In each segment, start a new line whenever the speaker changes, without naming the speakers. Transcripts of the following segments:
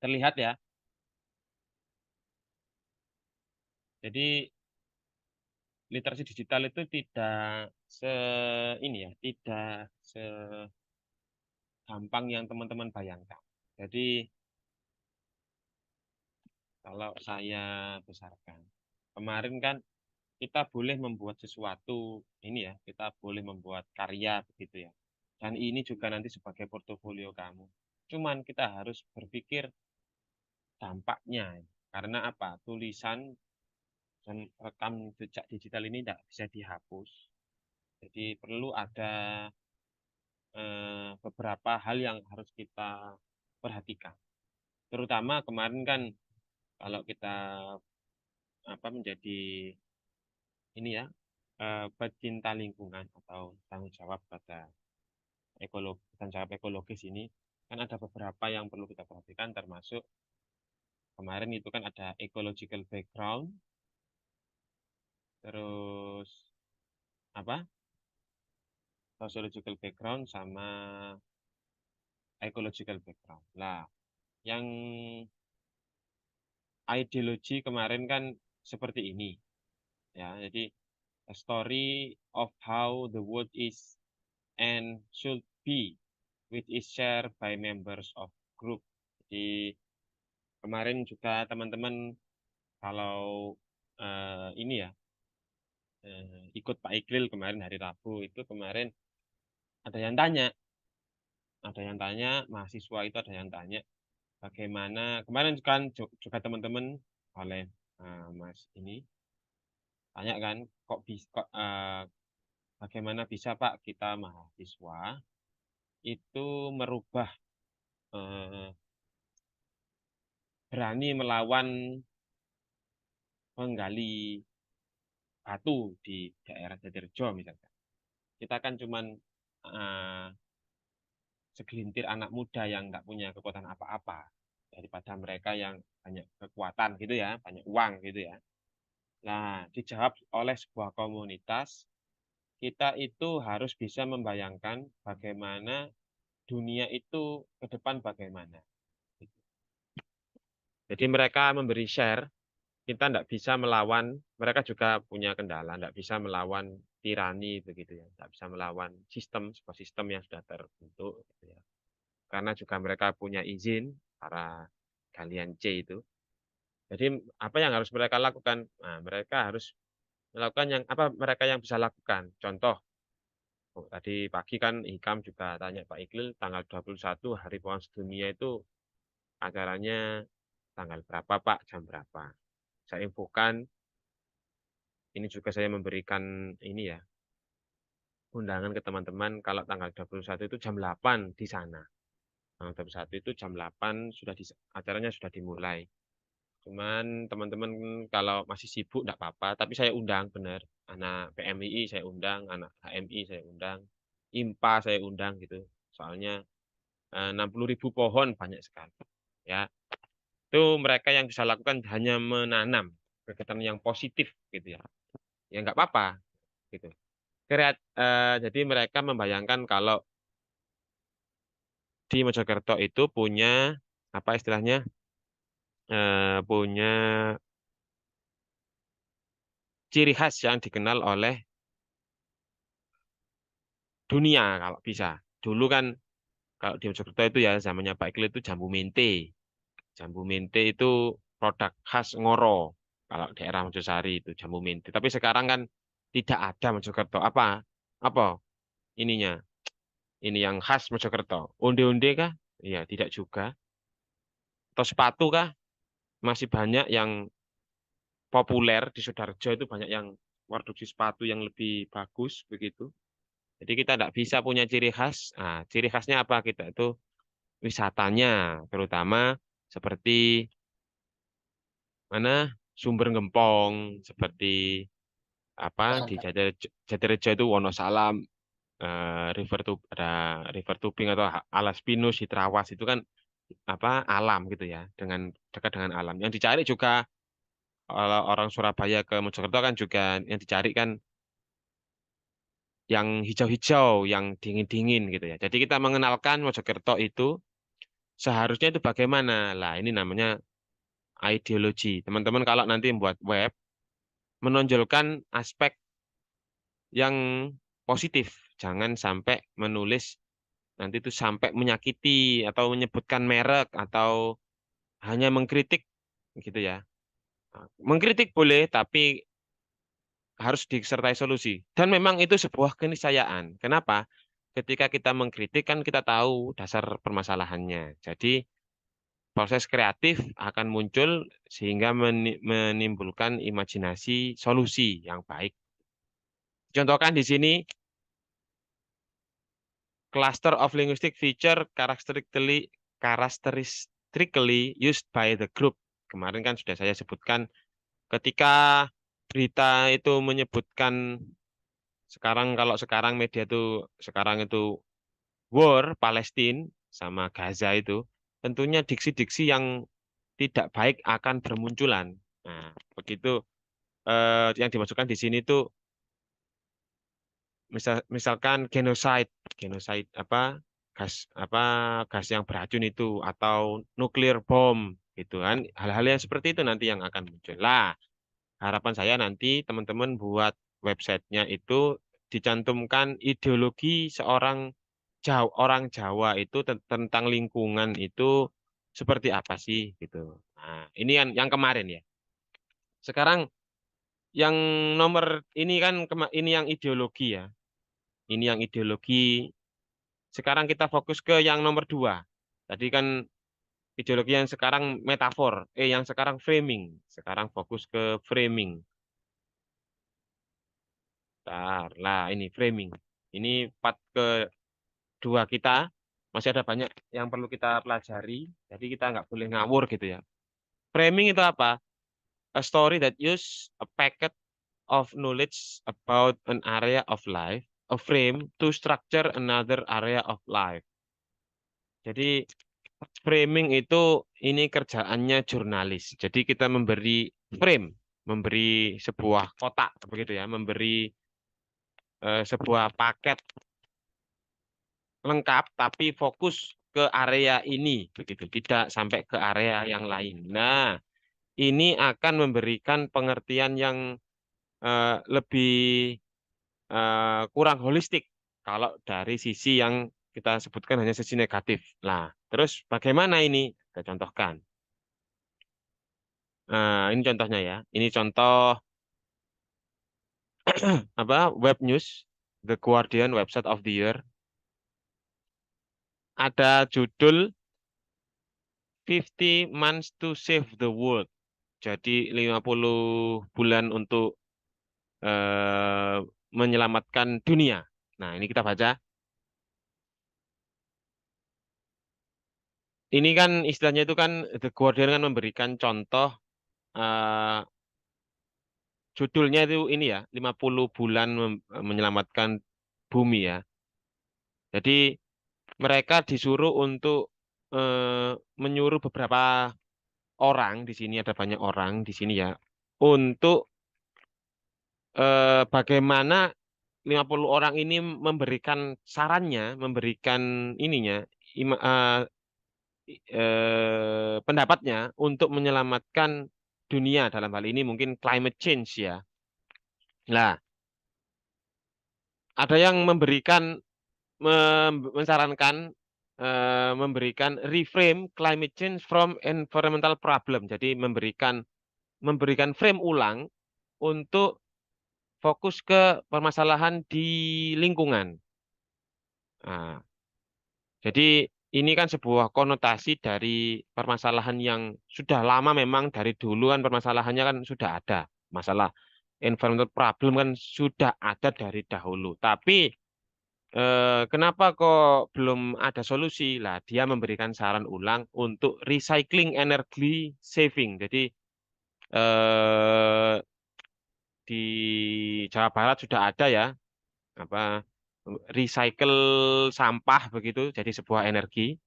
Terlihat ya. Jadi literasi digital itu tidak ini ya, tidak segampang yang teman-teman bayangkan. Jadi kalau saya besarkan, kemarin kan kita boleh membuat sesuatu ini ya, kita boleh membuat karya begitu ya. Dan ini juga nanti sebagai portofolio kamu. Cuman kita harus berpikir dampaknya. Karena apa? Tulisan dan rekam jejak digital ini tidak bisa dihapus. Jadi perlu ada beberapa hal yang harus kita perhatikan. Terutama kemarin kan kalau kita menjadi ini ya pecinta lingkungan atau tanggung jawab pada tanggung jawab ekologis ini kan ada beberapa yang perlu kita perhatikan termasuk kemarin itu kan ada ecological background, terus apa sociological background sama ecological background. Lah, yang ideologi kemarin kan seperti ini ya. Jadi a story of how the world is and should be, which is shared by members of group. Jadi kemarin juga teman-teman kalau ini ya ikut Pak Iqlil kemarin hari Rabu itu kemarin ada yang tanya mahasiswa itu ada yang tanya bagaimana kemarin kan juga teman-teman oleh Mas ini tanya kan bagaimana bisa Pak kita mahasiswa itu merubah berani melawan menggali batu di daerah Jatirejo misalnya. Kita kan cuman uh, segelintir anak muda yang nggak punya kekuatan apa-apa daripada mereka yang banyak kekuatan gitu ya, banyak uang gitu ya. Nah, dijawab oleh sebuah komunitas, kita itu harus bisa membayangkan bagaimana dunia itu ke depan bagaimana. Jadi mereka memberi share, kita tidak bisa melawan, mereka juga punya kendala, tidak bisa melawan tirani begitu ya, tidak bisa melawan sebuah sistem yang sudah terbentuk. Gitu ya. Karena juga mereka punya izin, para galian C itu. Jadi apa yang harus mereka lakukan? Nah, mereka harus melakukan yang apa mereka yang bisa lakukan. Contoh, tadi pagi kan Hikam juga tanya Pak Iqlil, tanggal 21 Hari Pohon Sedunia itu acaranya tanggal berapa Pak, jam berapa. Saya infokan, ini juga saya memberikan ini ya, undangan ke teman-teman kalau tanggal 21 itu jam 8 di sana. Tanggal 21 itu jam 8 acaranya sudah dimulai. Cuman teman-teman kalau masih sibuk enggak apa-apa, tapi saya undang benar. Anak PMII saya undang, anak HMI saya undang, IMPA saya undang gitu. Soalnya 60.000 pohon banyak sekali. Ya, itu mereka yang bisa lakukan hanya menanam kegiatan yang positif gitu ya. Ya nggak apa-apa gitu. Jadi mereka membayangkan kalau di Mojokerto itu punya apa istilahnya punya ciri khas yang dikenal oleh dunia kalau bisa. Dulu kan kalau di Mojokerto itu ya zamannya Pak Iqlil itu jambu mente. Jambu mente itu produk khas Ngoro. Kalau daerah Mojosari itu jambu mente. Tapi sekarang kan tidak ada Mojokerto. Apa? Apa ininya? Ini yang khas Mojokerto. Onde-onde kah? Iya, tidak juga. Atau sepatu kah? Masih banyak yang populer di Sudarjo itu banyak yang produksi sepatu yang lebih bagus begitu. Jadi kita tidak bisa punya ciri khas. Nah, ciri khasnya apa kita itu wisatanya, terutama seperti mana Sumber Gempong, seperti apa di Jatirejo itu Wonosalam, ada River Tubing atau Alas Pinus di Trawas itu kan apa alam gitu ya, dengan dekat dengan alam. Yang dicari juga kalau orang Surabaya ke Mojokerto kan juga yang dicari kan yang hijau-hijau, yang dingin-dingin gitu ya. Jadi kita mengenalkan Mojokerto itu seharusnya itu bagaimana? Lah, ini namanya ideologi. Teman-teman kalau nanti membuat web, menonjolkan aspek yang positif. Jangan sampai menulis nanti itu sampai menyakiti atau menyebutkan merek atau hanya mengkritik gitu ya. Mengkritik boleh, tapi harus disertai solusi. Dan memang itu sebuah keniscayaan. Kenapa? Ketika kita mengkritik kan kita tahu dasar permasalahannya. Jadi proses kreatif akan muncul sehingga menimbulkan imajinasi solusi yang baik. Contohkan di sini cluster of linguistic feature characteristically used by the group. Kemarin kan sudah saya sebutkan ketika berita itu menyebutkan kalau sekarang media itu sekarang itu war Palestina sama Gaza itu tentunya diksi-diksi yang tidak baik akan bermunculan. Nah, begitu yang dimasukkan di sini tuh misalkan genoside gas yang beracun itu atau nuklir bom gitu kan. Hal-hal yang seperti itu nanti yang akan muncul. Lah, harapan saya nanti teman-teman buat websitenya itu dicantumkan ideologi orang Jawa itu tentang lingkungan itu seperti apa sih gitu. Nah, ini yang kemarin ya. Sekarang yang nomor ini kan ini yang ideologi ya. Ini yang ideologi. Sekarang kita fokus ke yang nomor dua. Tadi kan ideologi yang sekarang metafor, yang sekarang framing. Sekarang fokus ke framing. Bentar, lah ini framing. Ini part kedua kita. Masih ada banyak yang perlu kita pelajari. Jadi kita nggak boleh ngawur gitu ya. Framing itu apa? A story that use a packet of knowledge about an area of life, a frame to structure another area of life. Jadi framing itu ini kerjaannya jurnalis. Jadi kita memberi frame, memberi sebuah kotak begitu ya, memberi sebuah paket lengkap tapi fokus ke area ini begitu, tidak sampai ke area yang lain. Nah, ini akan memberikan pengertian yang lebih kurang holistik kalau dari sisi yang kita sebutkan hanya sisi negatif. Nah, terus bagaimana ini? Kita contohkan. Nah, ini contohnya ya. Ini contoh web news, The Guardian website of the year. Ada judul 50 months to save the world. Jadi 50 bulan untuk eh, menyelamatkan dunia. Nah, ini kita baca. Ini kan istilahnya itu kan The Guardian kan memberikan contoh eh, judulnya itu ini ya, 50 bulan menyelamatkan bumi ya. Jadi mereka disuruh untuk menyuruh beberapa orang di sini ada banyak orang di sini ya untuk bagaimana 50 orang ini memberikan sarannya, memberikan ininya pendapatnya untuk menyelamatkan dunia dalam hal ini mungkin climate change ya. Nah, ada yang mensarankan memberikan reframe climate change from environmental problem. Jadi memberikan frame ulang untuk fokus ke permasalahan di lingkungan. Nah, jadi ini kan sebuah konotasi dari permasalahan yang sudah lama memang dari dulu kan permasalahannya kan sudah ada. Masalah environmental problem kan sudah ada dari dahulu. Tapi kenapa kok belum ada solusi? Lah, dia memberikan saran ulang untuk recycling energy saving. Jadi eh, di Jawa Barat sudah ada ya apa recycle sampah begitu jadi sebuah energi.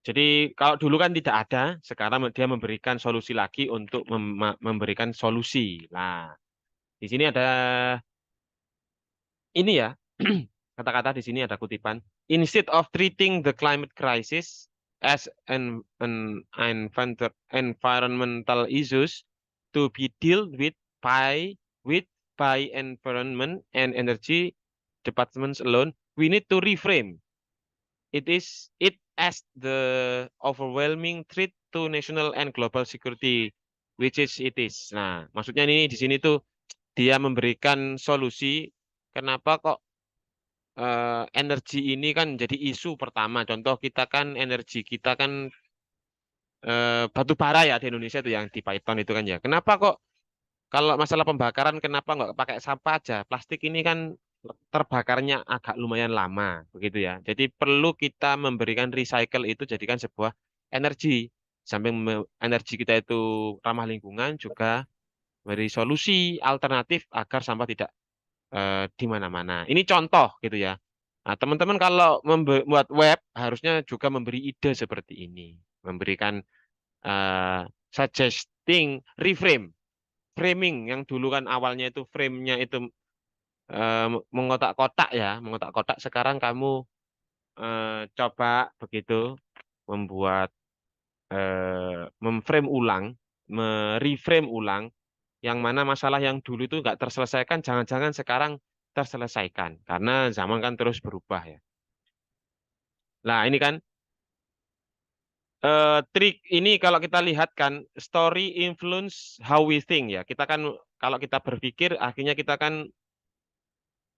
Jadi kalau dulu kan tidak ada, sekarang dia memberikan solusi lagi untuk memberikan solusi. Nah, di sini ada ini ya kata-kata di sini ada kutipan. Instead of treating the climate crisis as environmental issues to be dealt with by environment and energy departments alone, we need to reframe it as the overwhelming threat to national and global security, which is it is. Nah, maksudnya ini di sini tuh dia memberikan solusi kenapa kok energi ini kan jadi isu pertama. Contoh kita kan energi kita kan batu bara ya di Indonesia itu yang di Python itu kan ya. Kenapa kok kalau masalah pembakaran kenapa nggak pakai sampah aja? Plastik ini kan terbakarnya agak lumayan lama begitu ya. Jadi perlu kita memberikan recycle itu jadikan sebuah energi. Samping energi kita itu ramah lingkungan juga beri solusi alternatif agar sampah tidak di mana-mana. Ini contoh gitu ya. Nah, teman-teman kalau membuat web harusnya juga memberi ide seperti ini, memberikan eh, suggesting reframe, framing yang dulu kan awalnya itu frame-nya itu mengotak-kotak ya, mengotak-kotak. Sekarang kamu coba begitu membuat memframe ulang, mereframe ulang yang mana masalah yang dulu itu nggak terselesaikan, jangan-jangan sekarang terselesaikan karena zaman kan terus berubah ya. Nah ini kan trik ini kalau kita lihat kan story influence how we think ya. Kita kan kalau kita berpikir akhirnya kita kan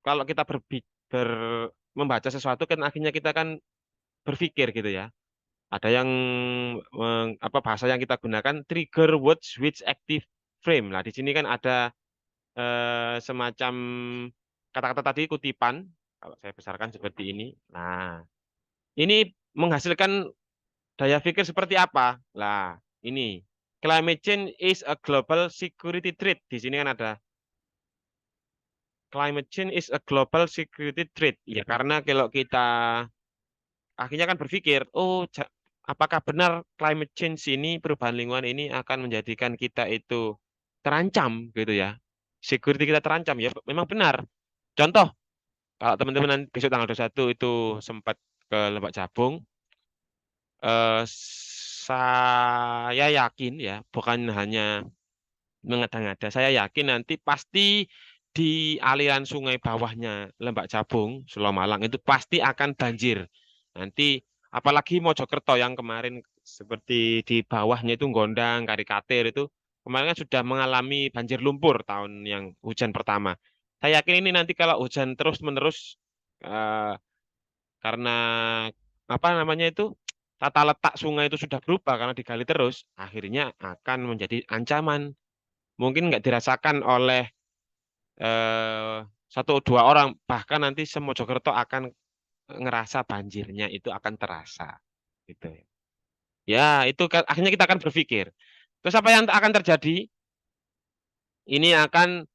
kalau kita membaca sesuatu kan akhirnya kita kan berpikir gitu ya. Ada yang apa bahasa yang kita gunakan trigger words which active frame. Nah di sini kan ada semacam kata-kata tadi kutipan, kalau saya besarkan seperti ini. Nah, ini menghasilkan daya pikir seperti apa? Lah, ini climate change is a global security threat. Di sini kan ada climate change is a global security threat. Ya, karena kalau kita akhirnya kan berpikir, oh, apakah benar climate change ini, perubahan lingkungan ini akan menjadikan kita itu terancam gitu ya. Security kita terancam ya, memang benar. Contoh, kalau teman-teman besok tanggal 21 itu sempat ke Lembak Jabung, saya yakin ya, bukan hanya mengada-ngada, saya yakin nanti pasti di aliran sungai bawahnya Lembak Jabung, Sulaw Malang itu pasti akan banjir. Nanti apalagi Mojokerto yang kemarin seperti di bawahnya itu Gondang, Karikatir itu kemarin kan sudah mengalami banjir lumpur tahun yang hujan pertama. Saya yakin ini nanti kalau hujan terus-menerus eh, karena apa namanya itu tata letak sungai itu sudah berubah karena digali terus, akhirnya akan menjadi ancaman. Mungkin nggak dirasakan oleh eh, satu dua orang, bahkan nanti Mojokerto akan ngerasa banjirnya itu akan terasa, gitu. Ya, itu akhirnya kita akan berpikir. Terus apa yang akan terjadi? Ini akan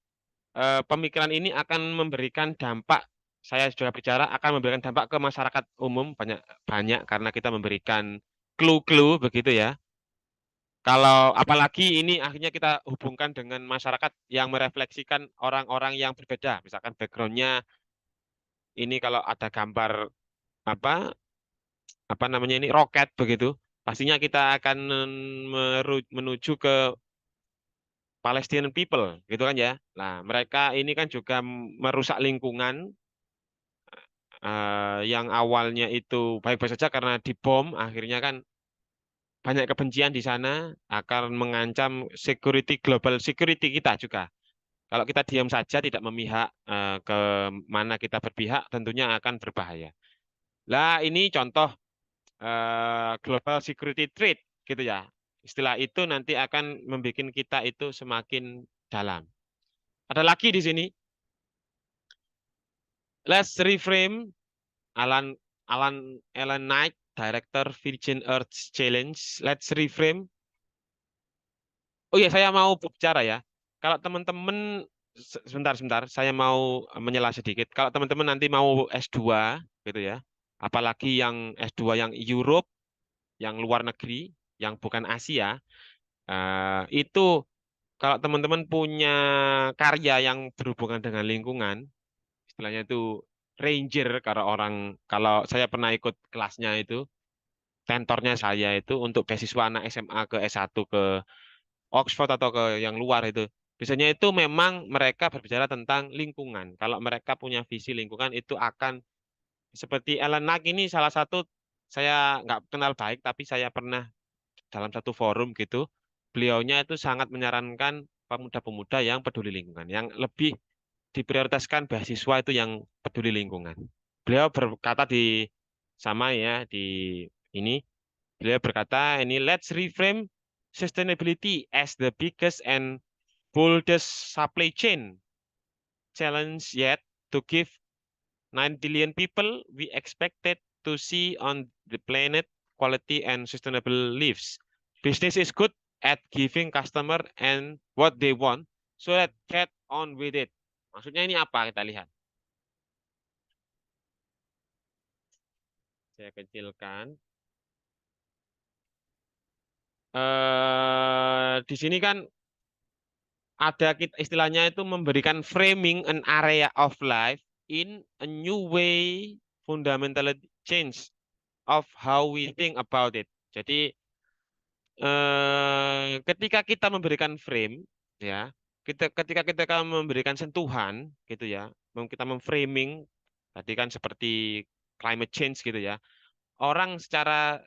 pemikiran ini akan memberikan dampak. Saya sudah bicara akan memberikan dampak ke masyarakat umum banyak banyak karena kita memberikan clue-clue begitu ya. Kalau apalagi ini akhirnya kita hubungkan dengan masyarakat yang merefleksikan orang-orang yang berbeda. Misalkan backgroundnya ini kalau ada gambar apa apa namanya ini roket begitu, pastinya kita akan menuju ke Palestinian people gitu kan ya. Nah, mereka ini kan juga merusak lingkungan yang awalnya itu baik-baik saja karena dibom, akhirnya kan banyak kebencian di sana akan mengancam security global security kita juga. Kalau kita diam saja tidak memihak ke mana kita berpihak, tentunya akan berbahaya. Lah ini contoh global security threat gitu ya. Istilah itu nanti akan membuat kita itu semakin dalam. Ada lagi di sini. Let's reframe Alan Alan Knight, Director Virgin Earth Challenge. Let's reframe. Oh iya, saya mau bicara ya. Kalau teman-teman sebentar, saya mau menyela sedikit. Kalau teman-teman nanti mau S2 gitu ya. Apalagi yang S2 yang Europe, yang luar negeri, yang bukan Asia, itu kalau teman-teman punya karya yang berhubungan dengan lingkungan, istilahnya itu ranger kalau saya pernah ikut kelasnya itu, tentornya saya itu untuk beasiswa anak SMA ke S1 ke Oxford atau ke yang luar itu. Biasanya itu memang mereka berbicara tentang lingkungan. Kalau mereka punya visi lingkungan itu akan seperti Ellen Knight ini salah satu saya nggak kenal baik tapi saya pernah dalam satu forum gitu. Beliaunya itu sangat menyarankan pemuda-pemuda yang peduli lingkungan, yang lebih diprioritaskan beasiswa itu yang peduli lingkungan. Beliau berkata sama ya di ini beliau berkata ini let's reframe sustainability as the biggest and boldest supply chain challenge yet to give 9 billion people we expected to see on the planet quality and sustainable lives. Business is good at giving customer and what they want, so let's get on with it. Maksudnya ini apa kita lihat. Saya kecilkan. Di sini kan ada istilahnya itu memberikan framing an area of life in a new way, fundamental change of how we think about it. Jadi ketika kita memberikan frame, ya, ketika kita memberikan sentuhan, gitu ya, kita memframing, tadi kan seperti climate change gitu ya, orang secara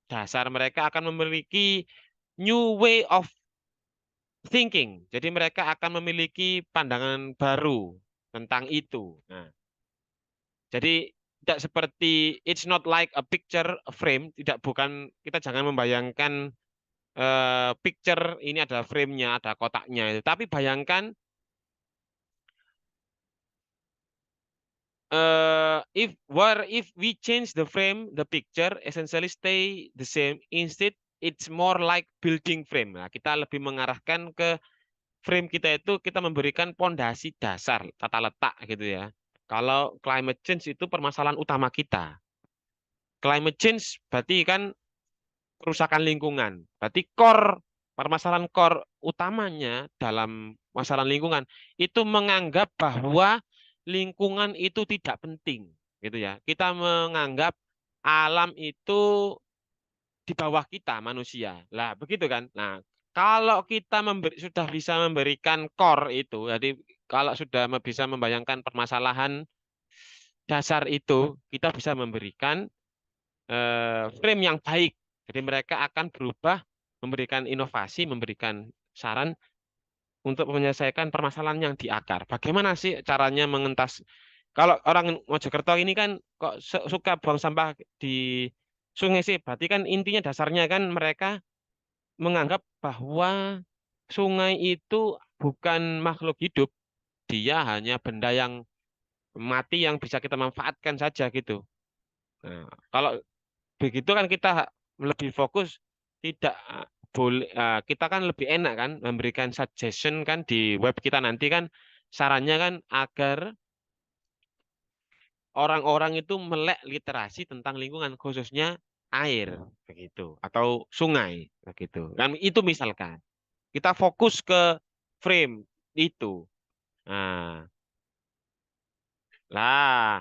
dasar mereka akan memiliki new way of thinking. Jadi mereka akan memiliki pandangan baru tentang itu. Nah, jadi tidak seperti it's not like a picture a frame, bukan kita jangan membayangkan picture ini ada frame-nya, ada kotaknya itu. Tapi bayangkan if we change the frame, the picture essentially stay the same. Instead, it's more like building frame. Nah, kita lebih mengarahkan ke frame kita itu kita memberikan pondasi dasar, tata letak gitu ya. Kalau climate change itu permasalahan utama kita. Climate change berarti kan kerusakan lingkungan. Berarti permasalahan core utamanya dalam masalah lingkungan itu menganggap bahwa lingkungan itu tidak penting, gitu ya. Kita menganggap alam itu di bawah kita manusia. Lah, begitu kan? Nah, kalau kita sudah bisa memberikan core itu, jadi kalau sudah bisa membayangkan permasalahan dasar itu, kita bisa memberikan frame yang baik. Jadi mereka akan berubah, memberikan inovasi, memberikan saran untuk menyelesaikan permasalahan yang di akar. Bagaimana sih caranya mengentas? Kalau orang Mojokerto ini kan kok suka buang sampah di sungai sih, berarti kan intinya dasarnya kan mereka menganggap bahwa sungai itu bukan makhluk hidup, dia hanya benda yang mati yang bisa kita manfaatkan saja gitu. Nah, kalau begitu kan kita lebih fokus tidak boleh kita kan lebih enak kan memberikan suggestion kan di web kita nanti kan sarannya kan agar orang-orang itu melek literasi tentang lingkungan khususnya air begitu atau sungai begitu. Dan itu misalkan kita fokus ke frame itu. Nah, lah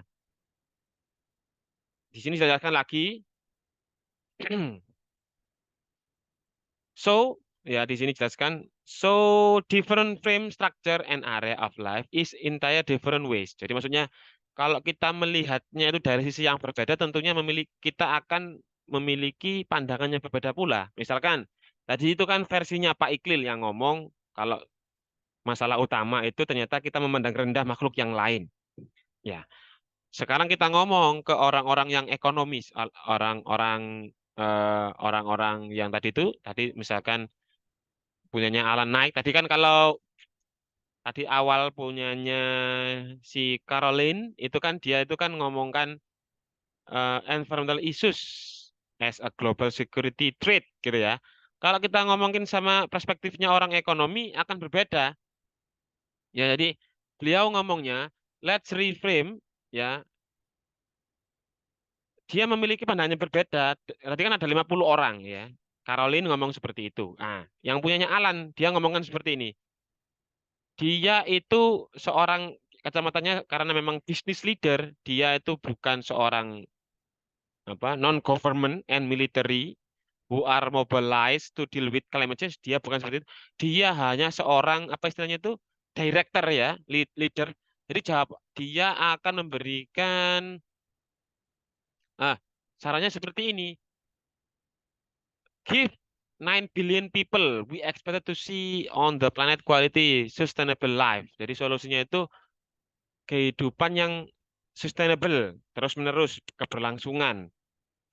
di sini saya jelaskan lagi. So, ya di sini jelaskan, so different frame structure and area of life is entire different ways. Jadi maksudnya kalau kita melihatnya itu dari sisi yang berbeda, tentunya kita akan memiliki pandangan yang berbeda pula. Misalkan tadi itu kan versinya Pak Iqlil yang ngomong kalau masalah utama itu ternyata kita memandang rendah makhluk yang lain. Ya, sekarang kita ngomong ke orang-orang yang ekonomis, orang-orang yang tadi itu, tadi misalkan punyanya Alan Knight. Tadi kan kalau tadi awal punyanya si Caroline itu kan dia itu kan ngomongkan environmental issues as a global security threat gitu ya. Kalau kita ngomongin sama perspektifnya orang ekonomi akan berbeda. Ya jadi beliau ngomongnya let's reframe ya. Dia memiliki pandangan yang berbeda. Tadi kan ada 50 orang ya. Caroline ngomong seperti itu. Ah, yang punyanya Alan dia ngomongkan seperti ini. Dia itu seorang kacamatanya karena memang business leader, dia itu bukan seorang non-government and military who are mobilized to deal with climate change. Dia bukan seperti itu. Dia hanya seorang apa istilahnya itu director ya, leader. Jadi dia akan memberikan sarannya seperti ini. Give 9 billion people we expected to see on the planet quality sustainable life. Jadi solusinya itu kehidupan yang sustainable, terus-menerus, keberlangsungan.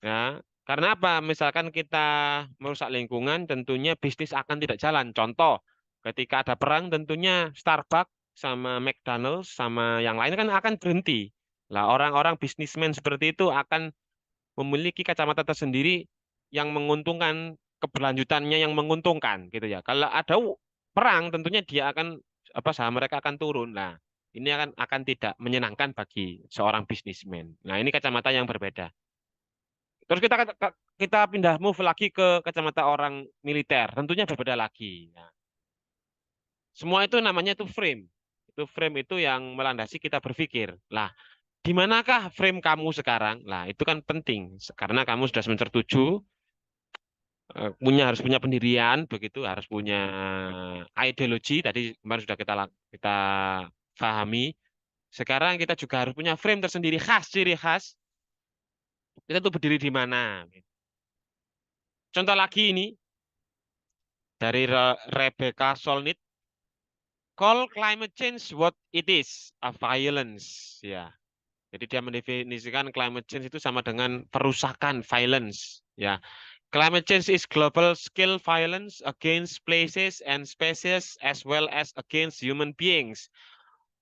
Ya, karena apa? Misalkan kita merusak lingkungan, tentunya bisnis akan tidak jalan. Contoh, ketika ada perang, tentunya Starbucks sama McDonald's sama yang lain kan akan berhenti. Lah, orang-orang bisnismen seperti itu akan memiliki kacamata tersendiri yang menguntungkan, keberlanjutannya yang menguntungkan gitu ya. Kalau ada perang, tentunya dia akan saham mereka akan turun. Nah, ini akan tidak menyenangkan bagi seorang bisnismen. Nah, ini kacamata yang berbeda. Terus kita pindah move lagi ke kacamata orang militer, tentunya berbeda lagi. Nah, semua itu namanya itu frame. Itu frame itu yang melandasi kita berpikir. Lah, di manakah frame kamu sekarang? Lah, itu kan penting karena kamu sudah semester 7, harus punya pendirian, begitu, harus punya ideologi. Tadi kemarin sudah kita pahami. Sekarang kita juga harus punya frame tersendiri khas, ciri khas. Kita tuh berdiri di mana? Contoh lagi ini dari Rebecca Solnit, call climate change what it is, a violence. Ya, jadi dia mendefinisikan climate change itu sama dengan perusakan, violence. Ya, climate change is global scale violence against places and species as well as against human beings.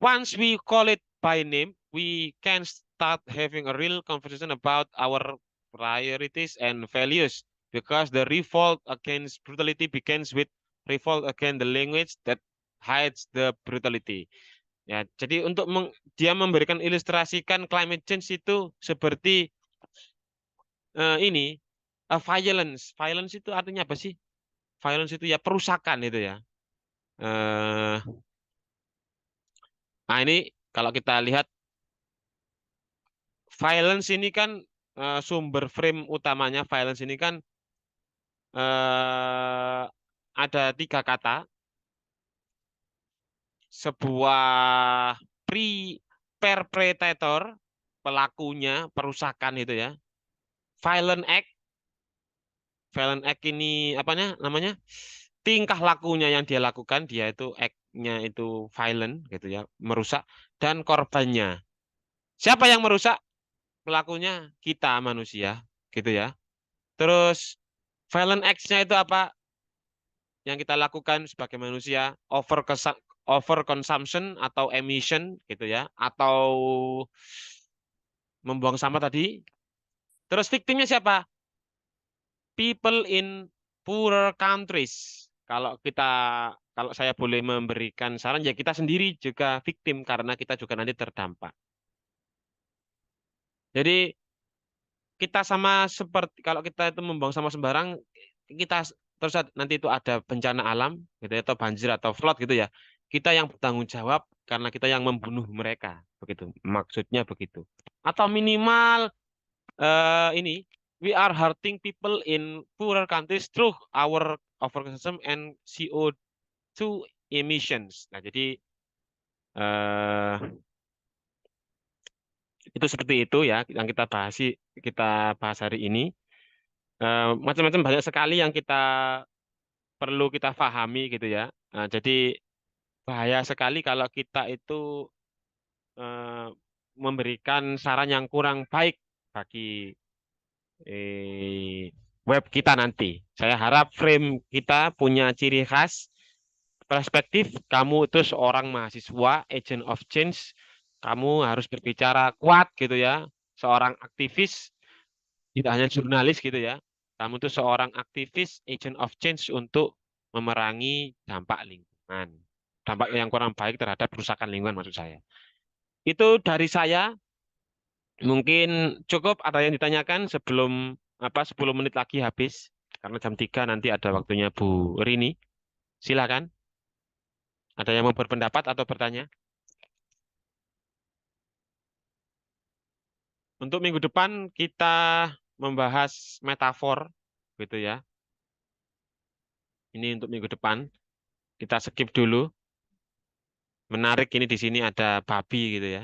Once we call it by name, we can start having a real conversation about our priorities and values. Because the revolt against brutality begins with revolt against the language that hides the brutality. Ya, jadi untuk dia memberikan ilustrasikan climate change itu seperti ini violence. Violence itu artinya apa sih? Violence itu ya perusakan itu ya. Nah, ini kalau kita lihat violence ini kan sumber frame utamanya violence ini kan ada 3 kata. Sebuah perpetrator, pelakunya, perusakan itu ya. Violent act. Violent act ini namanya? Tingkah lakunya yang dia lakukan, dia itu act-nya itu violent gitu ya, merusak, dan korbannya. Siapa yang merusak? Pelakunya kita manusia gitu ya. Terus violent acts-nya itu apa? Yang kita lakukan sebagai manusia, over consumption atau emission gitu ya, atau membuang sampah tadi. Terus victimnya siapa? People in poorer countries. Kalau saya boleh memberikan saran, ya kita sendiri juga victim karena kita juga nanti terdampak. Jadi kita sama seperti kalau kita itu membuang sampah sembarang, kita terus nanti itu ada bencana alam gitu ya, atau banjir atau flood gitu ya. Kita yang bertanggung jawab karena kita yang membunuh mereka, begitu. Maksudnya begitu. Atau minimal ini we are hurting people in poorer countries through our overconsumption and CO2 emissions. Nah, jadi eh, itu seperti itu ya yang kita bahas hari ini. Macam-macam banyak sekali yang perlu kita pahami gitu ya. Nah, jadi bahaya sekali kalau kita itu eh, memberikan saran yang kurang baik bagi web kita nanti. Saya harap frame kita punya ciri khas, perspektif. Kamu itu seorang mahasiswa, agent of change. Kamu harus berbicara kuat gitu ya. Seorang aktivis, tidak hanya jurnalis gitu ya. Kamu itu seorang aktivis, agent of change untuk memerangi dampak lingkungan. Dampak yang kurang baik terhadap kerusakan lingkungan maksud saya. Itu dari saya. Mungkin cukup ada yang ditanyakan sebelum 10 menit lagi habis. Karena jam 3 nanti ada waktunya Bu Rini. Silakan. Ada yang mau berpendapat atau bertanya? Untuk minggu depan kita membahas metafor, gitu ya. Ini untuk minggu depan. Kita skip dulu. Menarik ini di sini ada babi gitu ya.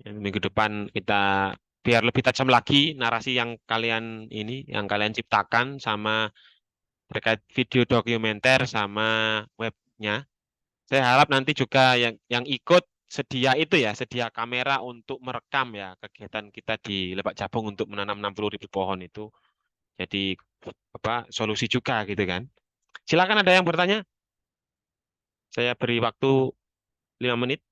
Yang minggu depan kita biar lebih tajam lagi narasi yang yang kalian ciptakan sama terkait video dokumenter sama webnya. Saya harap nanti juga yang ikut sedia itu ya, sedia kamera untuk merekam ya kegiatan kita di Lebak Jabung untuk menanam 60.000 pohon itu. Jadi apa solusi juga gitu kan. Silakan ada yang bertanya. Saya beri waktu 5 menit.